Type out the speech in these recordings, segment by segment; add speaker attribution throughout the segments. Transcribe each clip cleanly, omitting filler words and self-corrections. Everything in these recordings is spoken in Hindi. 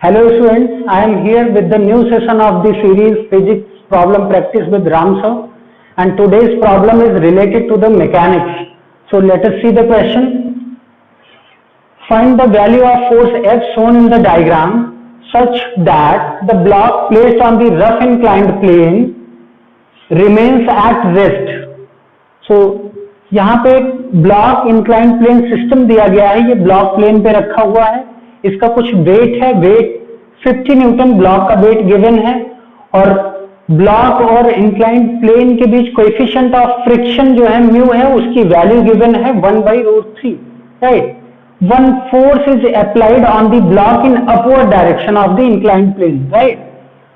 Speaker 1: Hello students, I am here with the new session of the series Physics Problem Practice with Ram sir, and today's problem is related to the mechanics. So let us see the question. Find the value of force F shown in the diagram such that the block placed on the rough inclined plane remains at rest. So यहाँ पे एक ब्लॉक इंक्लाइंड प्लेन सिस्टम दिया गया है, ये ब्लॉक प्लेन पे रखा हुआ है, इसका कुछ वेट है, वेट 50 न्यूटन ब्लॉक का वेट गिवन है, और ब्लॉक और इंक्लाइंड प्लेन के बीच कोएफिशिएंट ऑफ फ्रिक्शन जो है म्यू है, उसकी वैल्यू गिवन है 1/√3, right. One force is applied on the block in upward direction of the inclined plane, right.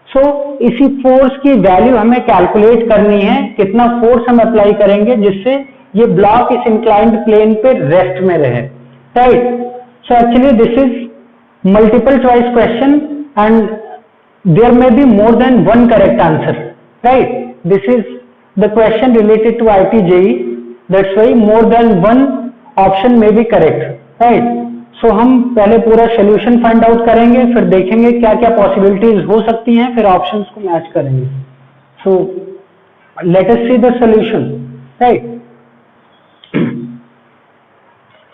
Speaker 1: So इसी फोर्स की वैल्यू हमें कैलकुलेट करनी है, कितना फोर्स हम अप्लाई करेंगे जिससे ये ब्लॉक इस इंक्लाइंड प्लेन पे रेस्ट में रहे, right. So actually this is multiple choice question and there may be more than one correct answer, right. This is the question related to IIT JEE, that's why more than one option may be correct, right. So हम पहले पूरा सोल्यूशन फाइंड आउट करेंगे, फिर देखेंगे क्या क्या पॉसिबिलिटीज हो सकती हैं, फिर ऑप्शंस को मैच करेंगे. So let us see the solution, right.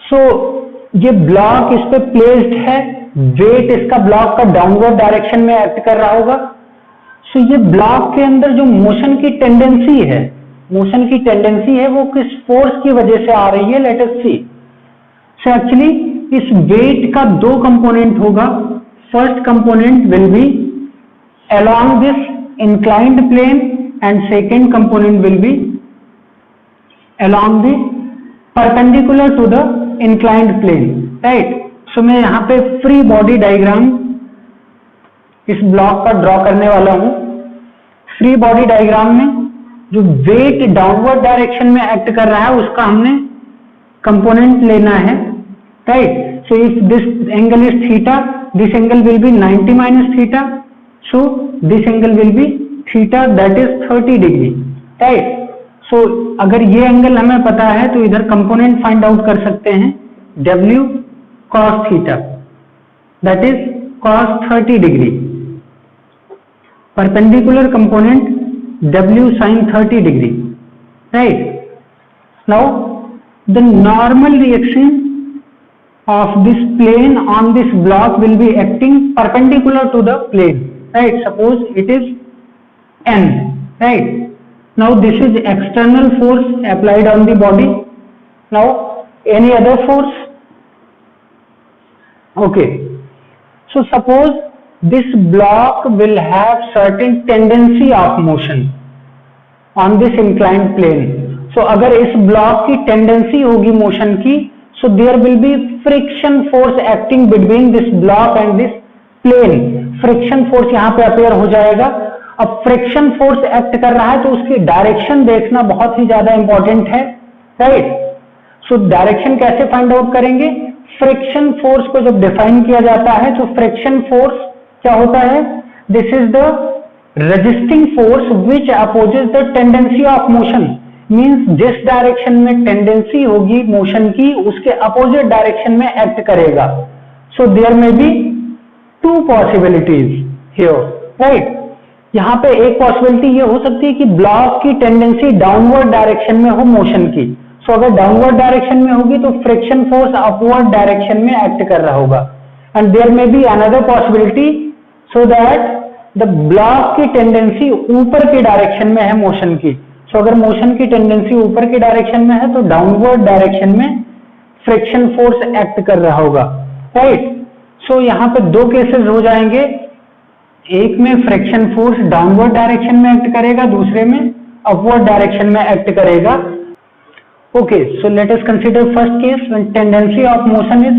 Speaker 1: So ये ब्लॉक इस पे प्लेस्ड है, वेट इसका ब्लॉक का डाउनवर्ड डायरेक्शन में एक्ट कर रहा होगा. सो ये ब्लॉक के अंदर जो मोशन की टेंडेंसी है वो किस फोर्स की वजह से आ रही है, let us see. So actually इस वेट का दो कंपोनेंट होगा. First component will be along this inclined plane and second component will be along the perpendicular to the inclined plane, right. So मैं यहाँ पे फ्री बॉडी डायग्राम इस ब्लॉक का ड्रॉ करने वाला हूं. फ्री बॉडी डायग्राम में जो वेट डाउनवर्ड डायरेक्शन में एक्ट कर रहा है उसका हमने कंपोनेंट लेना है, right. So if this angle is theta, this angle will be 90 minus theta, so this angle will be theta, that is 30 degree, right. So अगर ये एंगल हमें पता है तो इधर कंपोनेंट फाइंड आउट कर सकते हैं, W cos theta, that is cos 30 degree. Perpendicular component W sin 30 degree, right. Now the normal reaction of this plane on this block will be acting perpendicular to the plane, right. Suppose it is N, right. Now this is external force applied on the body. Now any other force, okay. So suppose this block will have certain tendency of motion on this inclined plane. So अगर इस ब्लॉक की टेंडेंसी होगी मोशन की, so there will be friction force acting between this block and this plane. friction force यहाँ पे अपेयर हो जाएगा. अब फ्रिक्शन फोर्स एक्ट कर रहा है तो उसकी डायरेक्शन देखना बहुत ही ज्यादा इंपॉर्टेंट है, राइट. सो डायरेक्शन कैसे फाइंड आउट करेंगे? फ्रिक्शन फोर्स को जब डिफाइन किया जाता है तो फ्रिक्शन फोर्स क्या होता है? This is the resisting force which opposes the tendency of motion. Means जिस डायरेक्शन में टेंडेंसी होगी मोशन की उसके अपोजिट डायरेक्शन में एक्ट करेगा. So there may be two possibilities here, right. यहाँ पे एक पॉसिबिलिटी ये हो सकती है कि ब्लॉक की टेंडेंसी डाउनवर्ड डायरेक्शन में हो मोशन की. सो अगर डाउनवर्ड डायरेक्शन में होगी तो फ्रिक्शन फोर्स अपवर्ड डायरेक्शन में एक्ट कर रहा होगा. And there may be another possibility so that the block की टेंडेंसी ऊपर की डायरेक्शन में है मोशन की. सो अगर मोशन की टेंडेंसी ऊपर की डायरेक्शन में है तो डाउनवर्ड डायरेक्शन में फ्रिक्शन फोर्स एक्ट कर रहा होगा, राइट. सो यहाँ पे दो केसेस हो जाएंगे, एक में फ्रिक्शन फोर्स डाउनवर्ड डायरेक्शन में एक्ट करेगा, दूसरे में अपवर्ड डायरेक्शन में एक्ट करेगा. Okay, so let us consider first case when tendency of motion is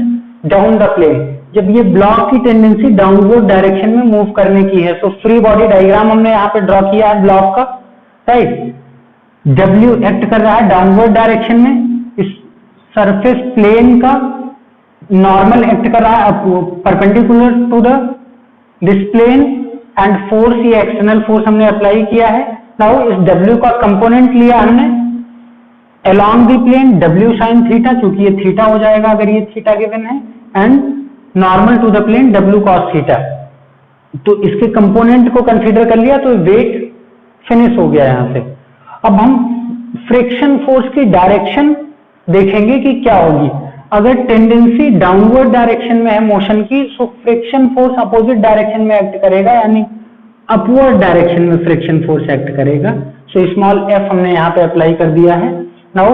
Speaker 1: down the plane. जब ये ब्लॉक की टेंडेंसी डाउनवर्ड डायरेक्शन में मूव करने की है. सो फ्री बॉडी डायग्राम हमने यहाँ पे ड्रॉ किया है ब्लॉक का, राइट. W एक्ट कर रहा है डाउनवर्ड डायरेक्शन में, इस सरफेस प्लेन का नॉर्मल एक्ट कर रहा है perpendicular to the this plane, and force ये एक्सटर्नल फोर्स हमने अप्लाई किया है. नाउ इस W का कंपोनेंट लिया हमने along the plane W sin theta, क्योंकि ये थीटा हो जाएगा अगर ये थीटा गिवन है, and normal to the plane W cos theta, तो इसके कंपोनेंट को कंसीडर कर लिया तो वेट फिनिश हो गया यहां से। अब हम फ्रिक्शन फोर्स की डायरेक्शन देखेंगे कि क्या होगी। अगर टेंडेंसी डाउनवर्ड डायरेक्शन में है मोशन की, सो फ्रिक्शन फोर्स अपोजिट डायरेक्शन में एक्ट करेगा, यानी अपवर्ड डायरेक्शन में फ्रिक्शन फोर्स एक्ट करेगा। सो स्मॉल एफ हमने यहां पे अप्लाई कर दिया है। नाउ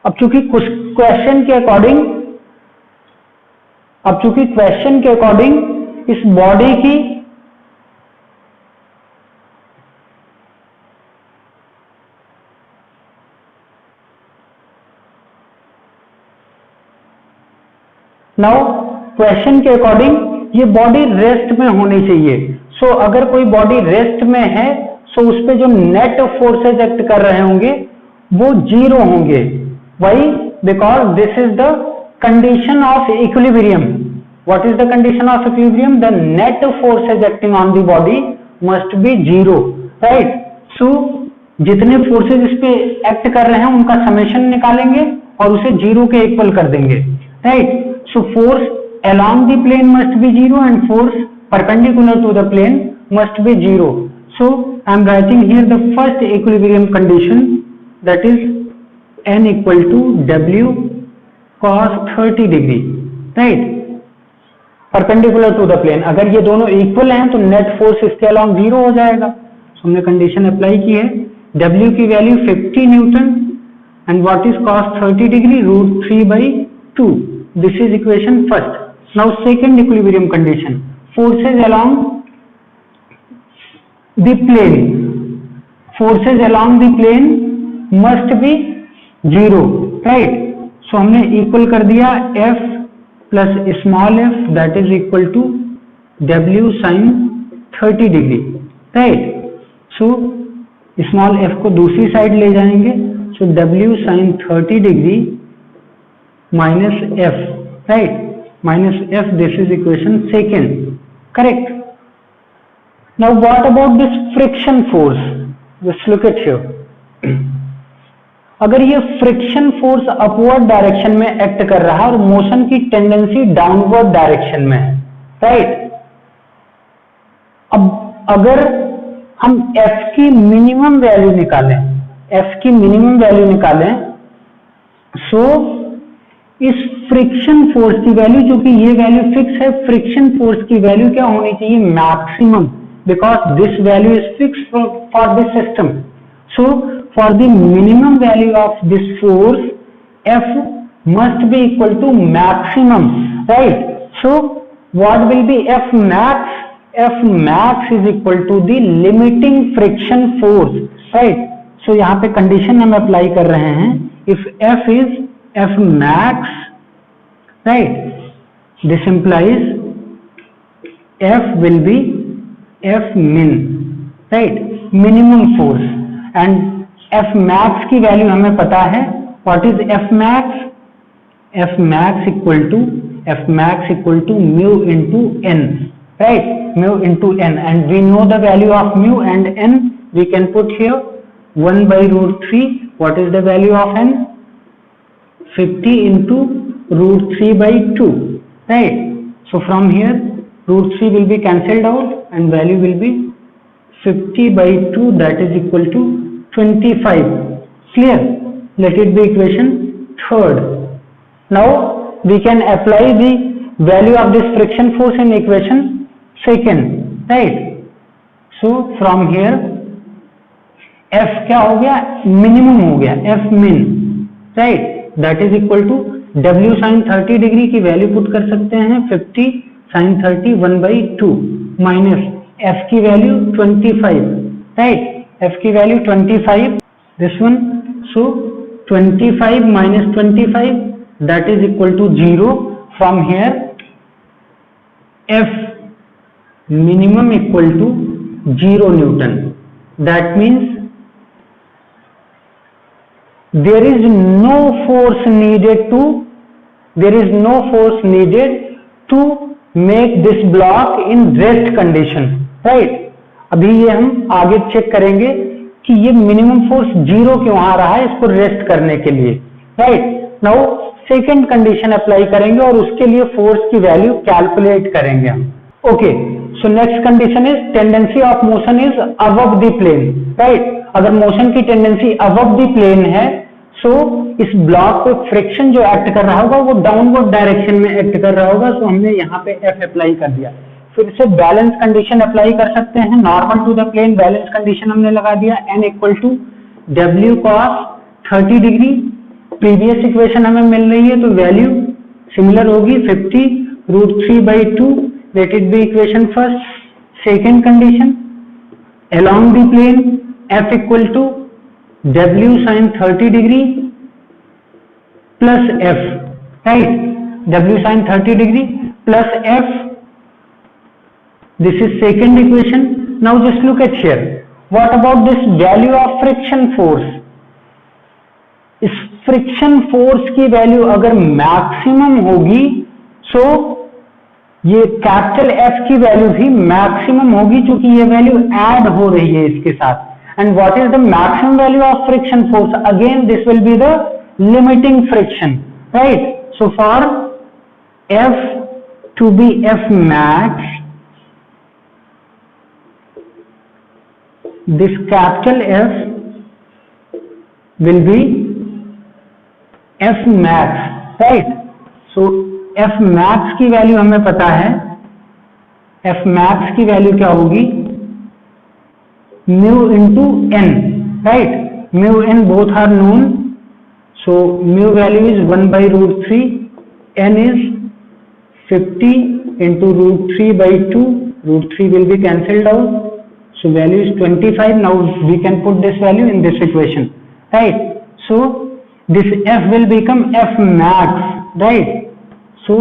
Speaker 1: अब चूंकि क्वेश्चन के अकॉर्डिंग इस बॉडी की क्वेश्चन के अकॉर्डिंग ये बॉडी रेस्ट में होनी चाहिए। सो अगर कोई बॉडी रेस्ट में है, सो उस पे जो नेट फोर्सेज एक्ट कर रहे होंगे वो जीरो होंगे। Why? Because this is the condition of equilibrium. What is the condition of equilibrium? The net forces acting on the body must be zero, right? So जितने फोर्सेज इस पे एक्ट कर रहे हैं उनका समेशन निकालेंगे और उसे जीरो के इक्वल कर देंगे, right? So force along the plane must be zero and force perpendicular to the plane must be zero. So I am writing here the first equilibrium condition, that is n equal to w cos 30 degree, right? Perpendicular to the plane. अगर ये दोनों इक्वल हैं तो नेट फोर्स इसके अलॉन्ग जीरो हो जाएगा। So हमने कंडीशन अप्लाई की है, w की value 50 Newton and what is cos 30 degree √3/2। This is equation first. Now second equilibrium condition, forces along the plane must be zero, right? So हमने इक्वल कर दिया f plus small f that is equal to w sin 30 degree, right? So small f को दूसरी साइड ले जाएंगे, so w sin 30 degree minus f, right? Minus f, this is equation second, correct? Now what about this friction force? Just look at here. अगर ये फ्रिक्शन फोर्स अपवर्ड डायरेक्शन में एक्ट कर रहा है और मोशन की टेंडेंसी डाउनवर्ड डायरेक्शन में है, राइट? अब अगर हम f की मिनिमम वैल्यू निकालें, सो इस फ्रिक्शन फोर्स की वैल्यू, जो कि ये वैल्यू फिक्स है, फ्रिक्शन फोर्स की वैल्यू क्या होनी चाहिए? Maximum, because this value is fix for this system. So for the minimum value of this force F must be equal to maximum, right? So what will be F max? F max is equal to the limiting friction force, right? So यहाँ पे कंडीशन हम अप्लाई कर रहे हैं, if F is F max, right? This implies F will be F min, right? Minimum force, and F max की वैल्यू हमें पता है। What is F max? F max equal to mu into n, right? Mu into n, and we know the value of mu and n. We can put here 1/√3. What is the value of n? 50 into √3/2, right? So from here √3 will be cancelled out and value will be 50/2, that is equal to 25. Clear? Let it be equation third. Now we can apply the value of this friction force in equation second, right? So from here F क्या हो गया? मिनिमम हो गया, F min, right? That is equal to W sin 30 degree की वैल्यू पुट कर सकते हैं 50 sin 30 1/2 माइनस F की वैल्यू 25, right? F की value 25, this one, so 25 minus 25, that is equal to 0. From here F minimum equal to 0 Newton. That means there is no force needed to make this block in rest condition, right? अभी ये हम आगे चेक करेंगे कि ये मिनिमम फोर्स 0 क्यों आ रहा है इसको रेस्ट करने के लिए, right? Now second condition apply करेंगे और उसके लिए फोर्स की वैल्यू कैलकुलेट करेंगे हम। Okay, so next condition is tendency of motion is above the plane, right. अगर मोशन की टेंडेंसी अबव द प्लेन है, सो इस ब्लॉक पे फ्रिक्शन जो एक्ट कर रहा होगा वो डाउनवर्ड डायरेक्शन में एक्ट कर रहा होगा। सो हमने यहाँ पे F अप्लाई कर दिया। फिर से बैलेंस कंडीशन अप्लाई कर सकते हैं, normal to the plane balance condition हमने लगा दिया, n equal to W cos 30 degree. Previous equation हमें मिल रही है तो वैल्यू सिमिलर होगी 50√3/2, let it be equation first. Second condition along the plane F equal to W sin 30 degree plus F, right, W sin 30 degree plus F, this is second equation. Now just look at here, what about this value of friction force? इस फ्रिक्शन फोर्स की वैल्यू अगर मैक्सिमम होगी, सो ये कैपिटल F की वैल्यू भी मैक्सिमम होगी क्योंकि ये वैल्यू ऐड हो रही है इसके साथ। And what is the maximum value of friction force? Again this will be the limiting friction, right. So for F to be F max, this capital F will be F max, right? So F max की वैल्यू हमें पता है, F max की वैल्यू क्या होगी? mu into n, right? Mu n both are known, so mu value is 1/√3, n is 50 into √3/2, √3 will be cancelled out, so value is 25. Now we can put this value in this equation, right? So this F will become F max, right? So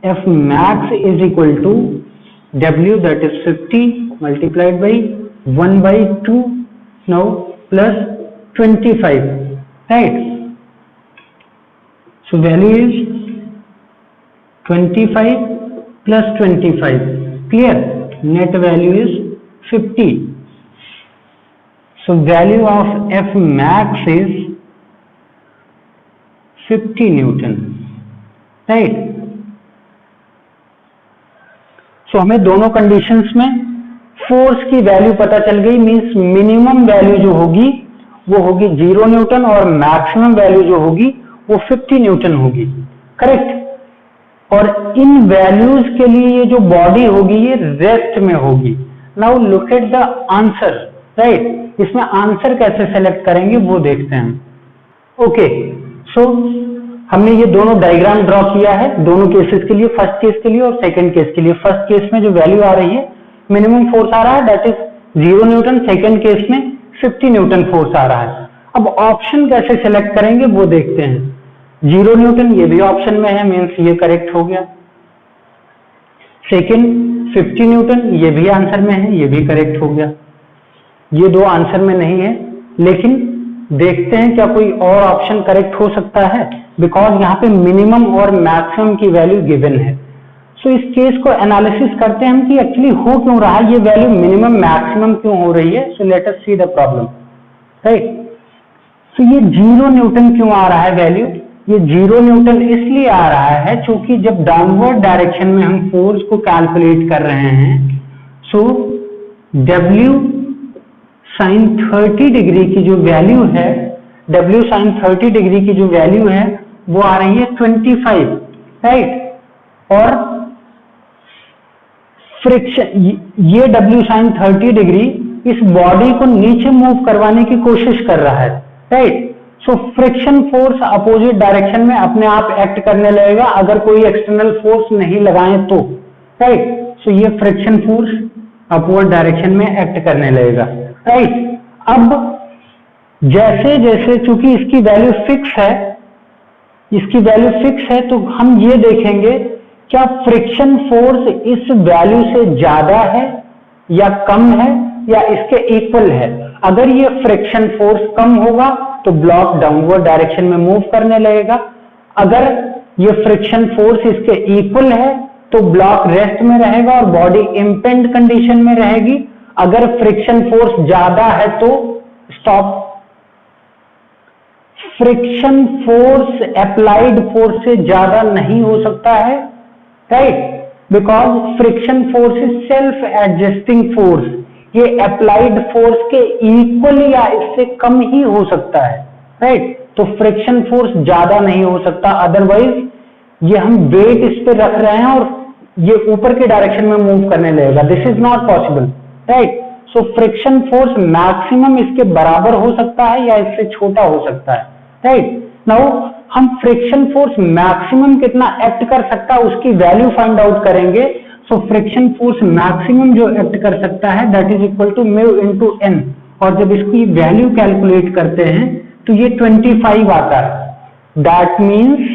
Speaker 1: F max is equal to W, that is 50 multiplied by 1/2 now plus 25, right? So value is 25 plus 25, clear? Net value is 50. So value of F max is 50 Newton, right? So हमें दोनों कंडीशंस में फोर्स की वैल्यू पता चल गई, मींस मिनिमम वैल्यू जो होगी वो होगी 0 न्यूटन और मैक्सिमम वैल्यू जो होगी वो 50 न्यूटन होगी, करेक्ट। और इन वैल्यूज के लिए ये जो बॉडी होगी ये रेस्ट में होगी। Now look at the answer, right. इसमें आंसर कैसे सेलेक्ट करेंगे वो देखते हैं। ओके, सो हमने ये दोनों डायग्राम ड्रॉ किया है दोनों केसेस के लिए, फर्स्ट केस के लिए और सेकंड केस के लिए। फर्स्ट केस में जो वैल्यू आ रही है मिनिमम फोर्स आ रहा है, that is 0 Newton. Second case में 50 न्यूटन फोर्स आ रहा है। अब ऑप्शन कैसे सेलेक्ट करेंगे वो देखते हैं। 0 न्यूटन ये भी ऑप्शन में है, मीन्स ये करेक्ट हो गया। सेकंड 50 न्यूटन ये भी आंसर में है, ये भी करेक्ट हो गया। ये दो आंसर में नहीं है, लेकिन देखते हैं क्या कोई और ऑप्शन करेक्ट हो सकता है, बिकॉज यहाँ पे मिनिमम और मैक्सिमम की वैल्यू गिवन है। सो इस केस को एनालिसिस करते हैं हम कि एक्चुअली हो क्यों रहा है, ये वैल्यू मिनिमम मैक्सिमम क्यों हो रही है। So let us see the problem, right. So ये 0 न्यूटन क्यों आ रहा है वैल्यू? ये 0 न्यूटन इसलिए आ रहा है क्योंकि जब डाउनवर्ड डायरेक्शन में हम फोर्स को कैलकुलेट कर रहे हैं, सो W sin 30 डिग्री की जो वैल्यू है, W sin 30 डिग्री की जो वैल्यू है वो आ रही है 25, राइट। और फ्रिक्शन, ये W sin 30 डिग्री इस बॉडी को नीचे मूव करवाने की कोशिश कर रहा है, राइट। सो फ्रिक्शन फोर्स अपोजिट डायरेक्शन में अपने आप एक्ट करने लगेगा अगर कोई एक्सटर्नल फोर्स नहीं लगाएं तो, राइट। सो ये फ्रिक्शन फोर्स अपवर्ड डायरेक्शन में एक्ट करने लगेगा, राइट। अब जैसे जैसे चूंकि इसकी वैल्यू फिक्स है, इसकी वैल्यू फिक्स है, तो हम ये देखेंगे क्या फ्रिक्शन फोर्स इस वैल्यू से ज्यादा है या कम है या इसके इक्वल है। अगर ये फ्रिक्शन फोर्स कम होगा तो ब्लॉक डाउनवर्ड डायरेक्शन में मूव करने लगेगा। अगर ये फ्रिक्शन फोर्स इसके इक्वल है तो ब्लॉक रेस्ट में रहेगा और बॉडी इंपेंड कंडीशन में रहेगी। अगर फ्रिक्शन फोर्स ज्यादा है तो stop. Friction force applied force से ज्यादा नहीं हो सकता है, right, because friction force is self adjusting force, ये अप्लाइड फोर्स के इक्वल या इससे कम ही हो सकता है, राइट। तो फ्रिक्शन फोर्स ज्यादा नहीं हो सकता, अदरवाइज ये हम वेट इस पे रख रहे हैं और ये ऊपर के डायरेक्शन में मूव करने लगेगा, this is not possible, right. So friction force maximum इसके बराबर हो सकता है या इससे छोटा हो सकता है, राइट। नाउ हम फ्रिक्शन फोर्स मैक्सिमम कितना एक्ट कर सकता है उसकी वैल्यू फाइंड आउट करेंगे। सो फ्रिक्शन फोर्स मैक्सिमम जो एक्ट कर सकता है that is equal to mu into N, और जब इसकी वैल्यू कैलकुलेट करते हैं तो ये 25 आता है। दैट मीन्स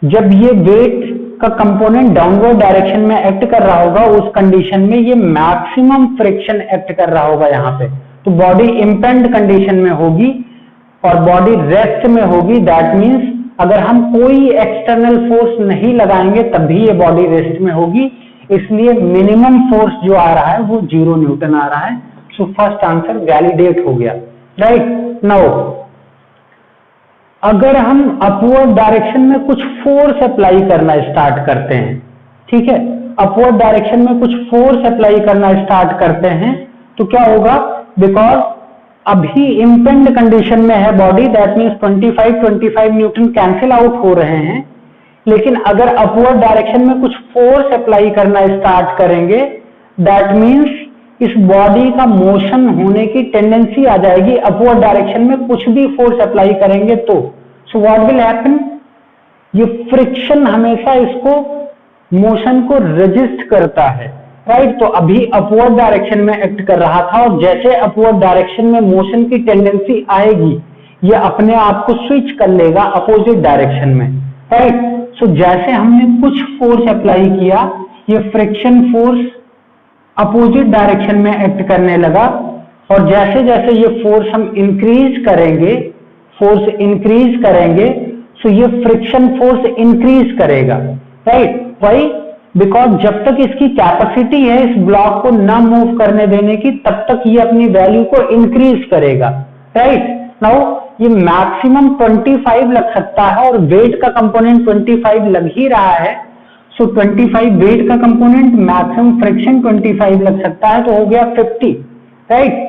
Speaker 1: जब ये वेट का कंपोनेंट डाउनवर्ड डायरेक्शन में एक्ट कर रहा होगा उस कंडीशन में ये मैक्सिमम फ्रिक्शन एक्ट कर रहा होगा यहाँ पे, तो बॉडी इंपेंड कंडीशन में होगी और बॉडी रेस्ट में होगी। दैट मीन्स अगर हम कोई एक्सटर्नल फोर्स नहीं लगाएंगे तब भी ये बॉडी रेस्ट में होगी, इसलिए मिनिमम फोर्स जो आ रहा है वो 0 न्यूटन आ रहा है। सो फर्स्ट आंसर वैलिडेट हो गया, राइट। नाउ अगर हम अपवर्ड डायरेक्शन में कुछ फोर्स अप्लाई करना स्टार्ट करते हैं, ठीक है, अपवर्ड डायरेक्शन में कुछ फोर्स अप्लाई करना स्टार्ट करते हैं तो क्या होगा, बिकॉज अभी इंपेंड कंडीशन में है body, that means 25 Newton cancel out हो रहे हैं, लेकिन अगर अपवर्ड डायरेक्शन में कुछ फोर्स अप्लाई करना स्टार्ट करेंगे दैट मीन्स इस बॉडी का मोशन होने की टेंडेंसी आ जाएगी अपवर्ड डायरेक्शन में कुछ भी फोर्स अप्लाई करेंगे तो। सो व्हाट विल हैपन, ये फ्रिक्शन हमेशा इसको मोशन को रेजिस्ट करता है, राइट। तो अभी अपवर्ड डायरेक्शन में एक्ट कर रहा था और जैसे अपवर्ड डायरेक्शन में मोशन की टेंडेंसी आएगी ये अपने आप को स्विच कर लेगा अपोजिट डायरेक्शन में, राइट। सो जैसे हमने कुछ फोर्स अप्लाई किया ये फ्रिक्शन फोर्स अपोजिट डायरेक्शन में एक्ट करने लगा और जैसे जैसे ये फोर्स हम इंक्रीज करेंगे सो ये फ्रिक्शन फोर्स इंक्रीज करेगा, राइट। वाई, बिकॉज जब तक इसकी कैपेसिटी है इस ब्लॉक को ना मूव करने देने की तब तक ये अपनी वैल्यू को इंक्रीज करेगा, राइट। नाउ ये मैक्सिमम 25 लग सकता है और वेट का कंपोनेंट 25 लग ही रहा है, सो 25 वेट का कंपोनेंट, मैक्सिमम फ्रिक्शन 25 लग सकता है, तो हो गया 50, राइट।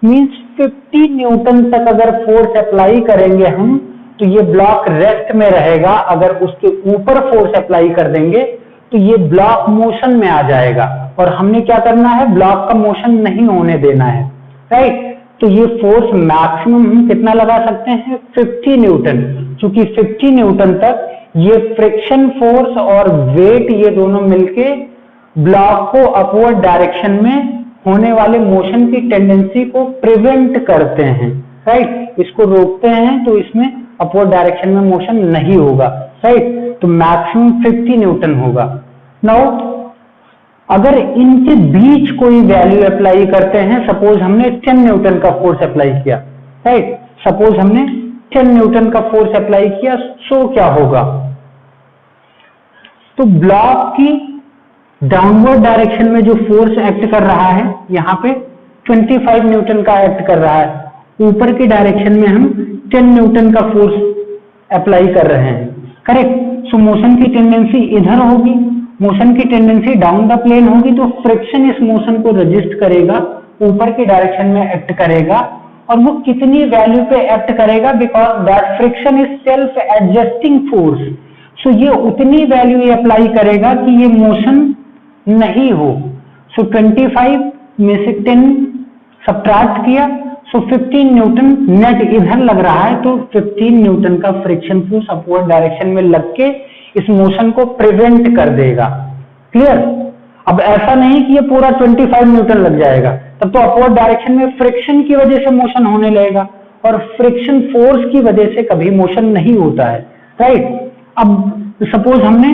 Speaker 1: मींस 50 न्यूटन तक अगर फोर्स अप्लाई करेंगे हम तो ये ब्लॉक रेस्ट में रहेगा, अगर उसके ऊपर फोर्स अप्लाई कर देंगे तो ये ब्लॉक मोशन में आ जाएगा और हमने क्या करना है, ब्लॉक का मोशन नहीं होने देना है, राइट। तो ये फोर्स मैक्सिमम हम कितना लगा सकते हैं, 50 न्यूटन। क्योंकि 50 न्यूटन तक ये फ्रिक्शन फोर्स और वेट ये दोनों मिलके ब्लॉक को अपवर्ड डायरेक्शन में होने वाले मोशन की टेंडेंसी को प्रिवेंट करते हैं, राइट, इसको रोकते हैं तो इसमें अपवर्ड डायरेक्शन में मोशन नहीं होगा, राइट। तो मैक्सिमम 50 न्यूटन होगा। नाउ अगर इनके बीच कोई वैल्यू अप्लाई करते हैं, सपोज हमने 10 न्यूटन का फोर्स अप्लाई किया, राइट, सपोज हमने 10 न्यूटन का फोर्स अप्लाई किया, सो क्या होगा, तो ब्लॉक की डाउनवर्ड डायरेक्शन में जो फोर्स एक्ट कर रहा है यहाँ पे 25 न्यूटन का एक्ट कर रहा है, ऊपर की डायरेक्शन में हम 10 न्यूटन का फोर्स अप्लाई कर रहे हैं, करेक्ट। सो मोशन की टेंडेंसी इधर होगी, मोशन की टेंडेंसी डाउन द प्लेन होगी, तो फ्रिक्शन इस मोशन को रेजिस्ट करेगा, ऊपर की डायरेक्शन में एक्ट करेगा और वो कितनी वैल्यू पे एक्ट करेगा, because that friction is self adjusting force. So ये उतनी वैल्यू अप्लाई करेगा कि ये मोशन नहीं हो। सो 25 में से 10 सब्ट्रैक्ट किया, सो 15 न्यूटन नेट इधर लग रहा है, तो 15 न्यूटन का फ्रिक्शन फोर्स अपवर्ड डायरेक्शन में लग के इस मोशन को प्रिवेंट कर देगा, क्लियर। अब ऐसा नहीं कि ये पूरा 25 न्यूटन लग जाएगा, तब तो अपवर्ड डायरेक्शन में फ्रिक्शन की वजह से मोशन होने लगेगा और फ्रिक्शन फोर्स की वजह से कभी मोशन नहीं होता है, राइट। अब सपोज हमने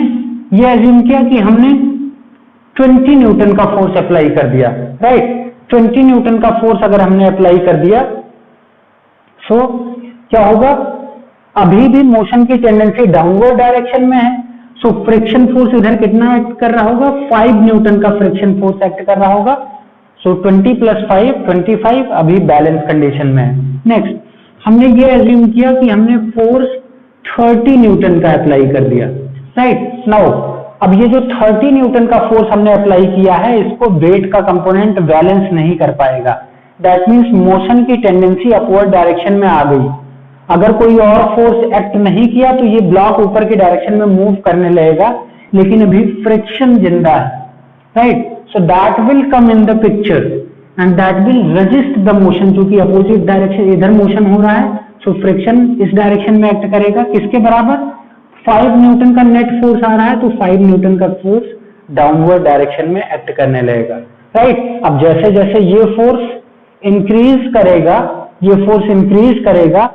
Speaker 1: ये अज्यूम किया कि हमने 20 न्यूटन का फोर्स अप्लाई कर दिया, राइट। 20 न्यूटन का फोर्स अगर हमने अप्लाई कर दिया सो क्या होगा, अभी भी मोशन की टेंडेंसी डाउनवर्ड डायरेक्शन में है, सो फ्रिक्शन फोर्स इधर कितना एक्ट कर रहा होगा, 5 न्यूटन का फ्रिक्शन फोर्स एक्ट कर रहा होगा। सो 20 + 5 25 अभी बैलेंस कंडीशन में है। नेक्स्ट हमने ये एज्यूम किया कि हमने फोर्स 30 न्यूटन का अप्लाई कर दिया, राइट। नाउ अब ये जो 30 न्यूटन का फोर्स हमने अप्लाई किया है, इसको वेट का कंपोनेंट बैलेंस नहीं कर पाएगा। दैट मीन्स मोशन की टेंडेंसी अपवर्ड डायरेक्शन में आ गई। अगर कोई और फोर्स एक्ट नहीं किया तो ये ब्लॉक ऊपर की डायरेक्शन में मूव करने लगेगा, लेकिन अभी फ्रिक्शन जिंदा है, right. So that will come in the picture and that will resist the motion, क्योंकि अपोजिट डायरेक्शन इधर मोशन हो रहा है, सो फ्रिक्शन इस डायरेक्शन में एक्ट करेगा। किसके बराबर? 5 न्यूटन का नेट फोर्स आ रहा है, तो 5 न्यूटन का फोर्स डाउनवर्ड डायरेक्शन में एक्ट करने लगेगा, राइट। अब जैसे जैसे ये फोर्स इंक्रीज करेगा, ये फोर्स इंक्रीज करेगा,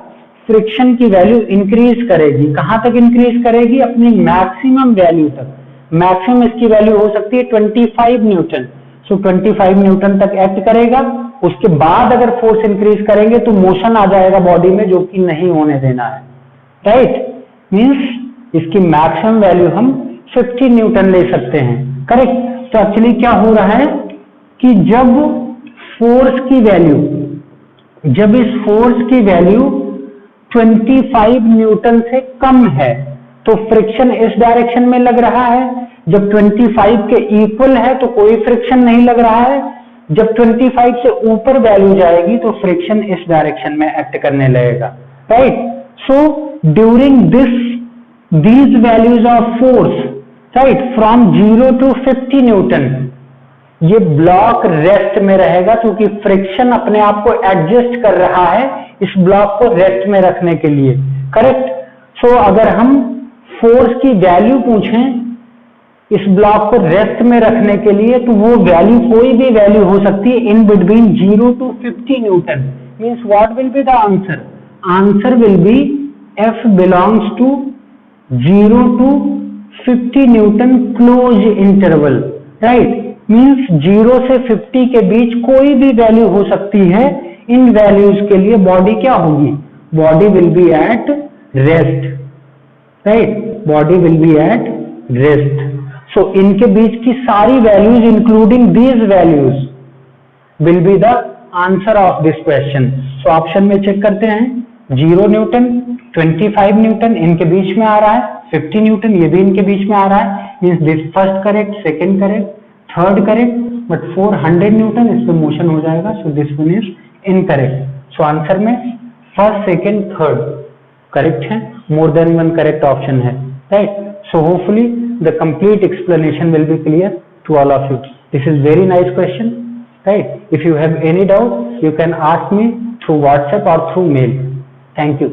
Speaker 1: फ्रिक्शन की वैल्यू इंक्रीज करेगी। कहां तक इंक्रीज करेगी? अपनी मैक्सिमम वैल्यू तक। मैक्सिमम इसकी वैल्यू हो सकती है 25 न्यूटन। सो 25 न्यूटन तक एक्ट करेगा। उसके बाद अगर फोर्स इंक्रीज करेंगे तो मोशन आ जाएगा बॉडी में, जो कि नहीं होने देना है, राइट। मींस इसकी मैक्सिमम वैल्यू हम 50 न्यूटन ले सकते हैं, करेक्ट। तो एक्चुअली क्या हो रहा है कि जब फोर्स की वैल्यू, जब इस फोर्स की वैल्यू 25 न्यूटन से कम है तो फ्रिक्शन इस डायरेक्शन में लग रहा है। जब 25 के इक्वल है तो कोई फ्रिक्शन नहीं लग रहा है। जब 25 से ऊपर वैल्यू जाएगी तो फ्रिक्शन इस डायरेक्शन में एक्ट करने लगेगा, right. So during these values of force, right, from 0 to 50 Newton, ये ब्लॉक रेस्ट में रहेगा, क्योंकि फ्रिक्शन अपने आप को एडजस्ट कर रहा है इस ब्लॉक को रेस्ट में रखने के लिए, करेक्ट। सो अगर हम फोर्स की वैल्यू पूछें इस ब्लॉक को रेस्ट में रखने के लिए, तो वो वैल्यू कोई भी वैल्यू हो सकती है in between 0 to 50 Newton. Means what will be the answer? Answer will be F belongs to 0 to 50 Newton close interval, right. Means 0 से 50 के बीच कोई भी वैल्यू हो सकती है। इन वैल्यूज के लिए बॉडी क्या होगी? Body will be at rest, right. Body will be at rest. So इनके बीच की सारी values including these values will be the answer of this question. So option में चेक करते हैं, 0 न्यूटन, 25 न्यूटन इनके बीच में आ रहा है, 50 न्यूटन ये भी इनके बीच में आ रहा है। Means this first correct, second correct, third correct, but 400 newton इस पे मोशन हो जाएगा। So this one is incorrect. So answer में फर्स्ट, सेकेंड, थर्ड करेक्ट है, more than one correct option है, right. So hopefully the complete explanation will be clear to all of you. This is very nice question, right? If you have any doubt, you can ask me through WhatsApp or through mail. Thank you.